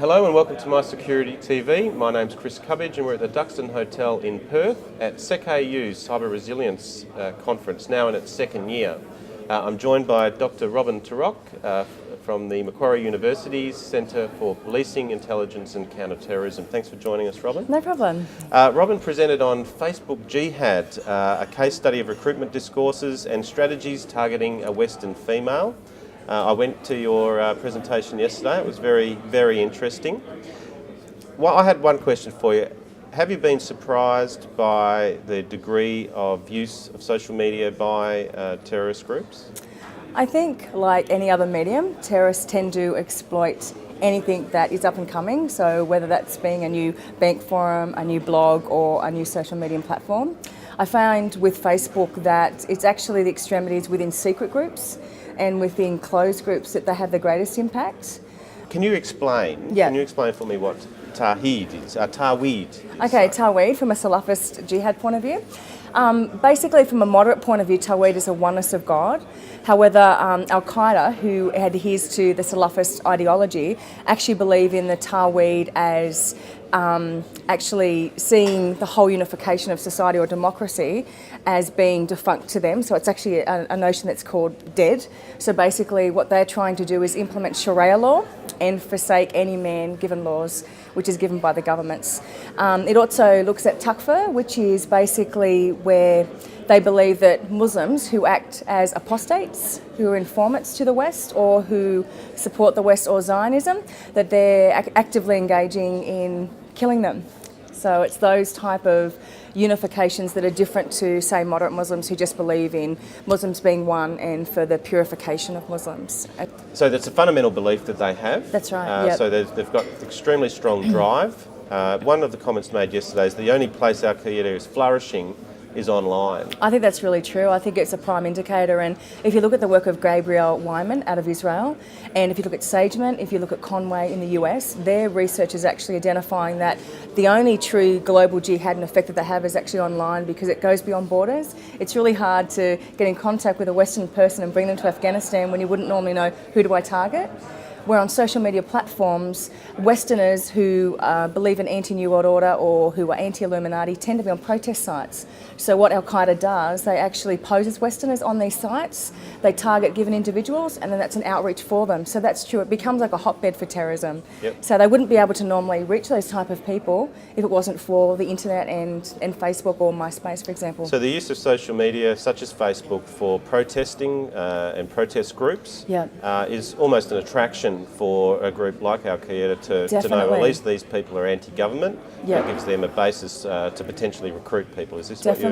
Hello and welcome to My Security TV. My name's Chris Cubbage and we're at the Duxton Hotel in Perth at Secau's Cyber Resilience Conference, now in its second year. I'm joined by Dr. Robyn Torok from the Macquarie University's Centre for Policing, Intelligence and Counter-Terrorism. Thanks for joining us, Robyn. No problem. Robyn presented on Facebook Jihad, a case study of recruitment discourses and strategies targeting a Western female. I went to your presentation yesterday. It was very, very interesting. Well, I had one question for you. Have you been surprised by the degree of use of social media by terrorist groups? I think, like any other medium, terrorists tend to exploit anything that is up and coming. So whether that's being a new bank forum, a new blog, or a new social media platform. I find with Facebook that it's actually the extremities within secret groups and within closed groups that they have the greatest impact. Can you explain? Yeah. Can you explain for me what Tawhid is? Tawhid. Okay, Tawhid from a Salafist jihad point of view. Basically, from a moderate point of view, Tawhid is a oneness of God. However, Al-Qaeda, who adheres to the Salafist ideology, actually believe in the Tawhid as actually seeing the whole unification of society or democracy as being defunct to them. So it's actually a notion that's called dead. So basically what they're trying to do is implement Sharia law and forsake any man-given laws, which is given by the governments. It also looks at takfir, which is basically where they believe that Muslims who act as apostates, who are informants to the West or who support the West or Zionism, that they're actively engaging in killing them. So it's those type of unifications that are different to, say, moderate Muslims who just believe in Muslims being one and for the purification of Muslims. So that's a fundamental belief that they have. That's right, yep. So they've got extremely strong drive. One of the comments made yesterday is the only place Al-Qaeda is flourishing is online. I think that's really true. I think it's a prime indicator, and if you look at the work of Gabriel Wyman out of Israel, and if you look at Sageman, if you look at Conway in the US, their research is actually identifying that the only true global jihad and effect that they have is actually online because it goes beyond borders. It's really hard to get in contact with a Western person and bring them to Afghanistan when you wouldn't normally know who do I target. Where on social media platforms, Westerners who believe in anti-New World Order or who are anti-Illuminati tend to be on protest sites. So what Al-Qaeda does, they actually pose as Westerners on these sites, they target given individuals, and then that's an outreach for them. So that's true, it becomes like a hotbed for terrorism. Yep. So they wouldn't be able to normally reach those type of people if it wasn't for the internet and Facebook or MySpace, for example. So the use of social media, such as Facebook, for protesting and protest groups is almost an attraction for a group like Al-Qaeda to know at least these people are anti-government. It gives them a basis to potentially recruit people. Is this what you found?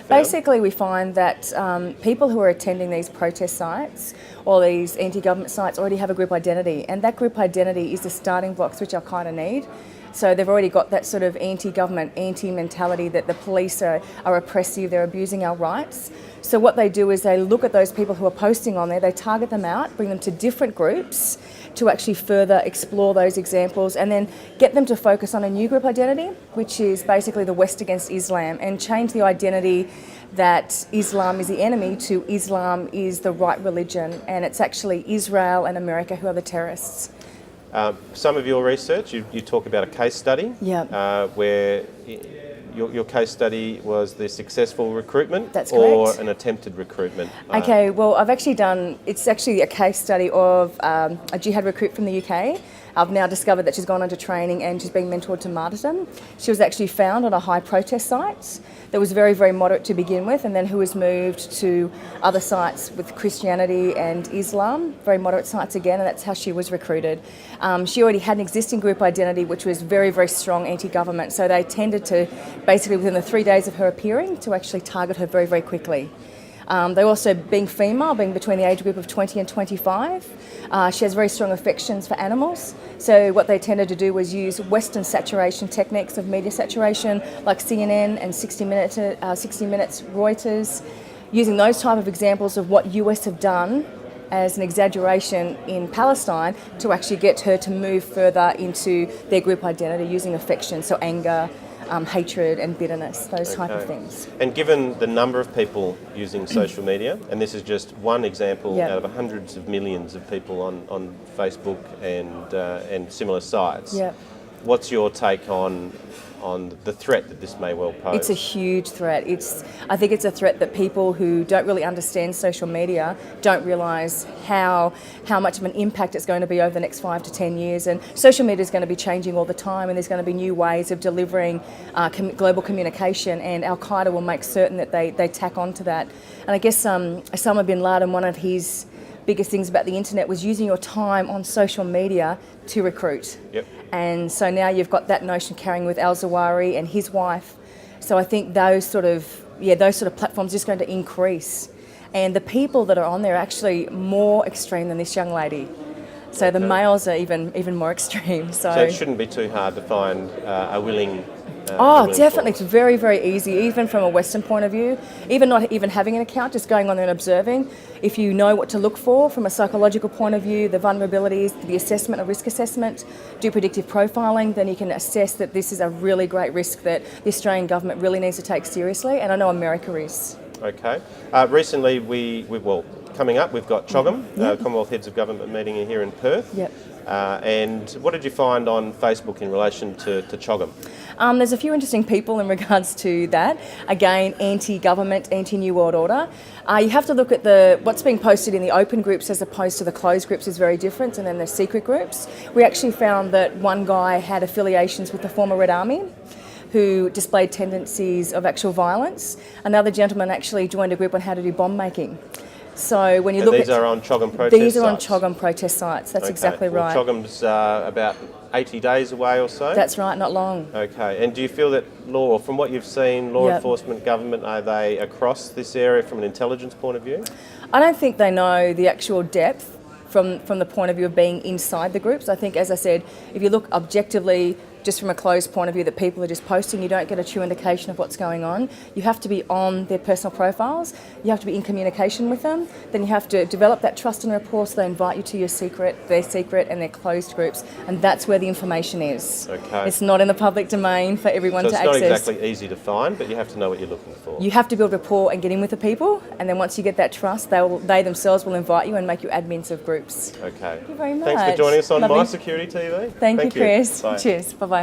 Basically, we find that people who are attending these protest sites or these anti-government sites already have a group identity, and that group identity is the starting blocks which Al-Qaeda need. So they've already got that sort of anti-government, anti-mentality that the police are oppressive, they're abusing our rights. So what they do is they look at those people who are posting on there, they target them out, bring them to different groups to actually further explore those examples and then get them to focus on a new group identity, which is basically the West against Islam, and change the identity that Islam is the enemy to Islam is the right religion, and it's actually Israel and America who are the terrorists. Some of your research, you talk about a case study where your case study was the successful recruitment. That's or correct. An attempted recruitment. Okay, well, I've actually done, it's actually a case study of a jihad recruit from the UK. I've now discovered that she's gone into training and she's being mentored to martyrdom. She was actually found on a high protest site that was very, very moderate to begin with, and then who was moved to other sites with Christianity and Islam, very moderate sites again, and that's how she was recruited. She already had an existing group identity which was very, very strong anti-government, so they tended to, basically within the 3 days of her appearing, to actually target her very, very quickly. They also, being female, being between the age group of 20 and 25, she has very strong affections for animals. So what they tended to do was use Western saturation techniques of media saturation, like CNN and 60 Minutes, Reuters, using those type of examples of what US have done as an exaggeration in Palestine to actually get her to move further into their group identity using affection, so anger, hatred and bitterness, those type of things. And given the number of people using social media, and this is just one example out of hundreds of millions of people on Facebook and similar sites, what's your take on the threat that this may well pose? It's a huge threat. I think it's a threat that people who don't really understand social media don't realise how much of an impact it's going to be over the next 5 to 10 years. And social media is going to be changing all the time, and there's going to be new ways of delivering global communication, and Al-Qaeda will make certain that they tack onto that. And I guess Osama bin Laden, one of his biggest things about the internet was using your time on social media to recruit. And so now you've got that notion carrying with al-Zawahiri and his wife. So I think those sort of platforms are just going to increase. And the people that are on there are actually more extreme than this young lady. So the males are even more extreme. So it shouldn't be too hard to find a willing definitely. It's very, very easy, even from a Western point of view. Even not even having an account, just going on there and observing. If you know what to look for from a psychological point of view, the vulnerabilities, the assessment, a risk assessment, do predictive profiling, then you can assess that this is a really great risk that the Australian government really needs to take seriously, and I know America is. Okay. Recently, coming up, we've got CHOGM, Commonwealth Heads of Government meeting here in Perth. And what did you find on Facebook in relation to CHOGM? There's a few interesting people in regards to that. Again, anti-government, anti-New World Order. You have to look at what's being posted in the open groups as opposed to the closed groups is very different, and then the secret groups. We actually found that one guy had affiliations with the former Red Army, who displayed tendencies of actual violence. Another gentleman actually joined a group on how to do bomb making. So when you look these are on CHOGM protest sites? These are on CHOGM protest sites, that's exactly right. CHOGM's about 80 days away or so? That's right, not long. Okay, and do you feel that from what you've seen, law enforcement, government, are they across this area from an intelligence point of view? I don't think they know the actual depth from the point of view of being inside the groups. I think, as I said, if you look objectively, just from a closed point of view that people are just posting, you don't get a true indication of what's going on. You have to be on their personal profiles, you have to be in communication with them, then you have to develop that trust and rapport so they invite you to their secret and their closed groups, and that's where the information is. Okay. It's not in the public domain for everyone to access. So it's not exactly easy to find, but you have to know what you're looking for. You have to build rapport and get in with the people, and then once you get that trust, they themselves will invite you and make you admins of groups. Okay. Thank you very much. Thanks for joining us on Lovely. My Security TV. Thank you, Chris. Bye. Cheers. Bye-bye.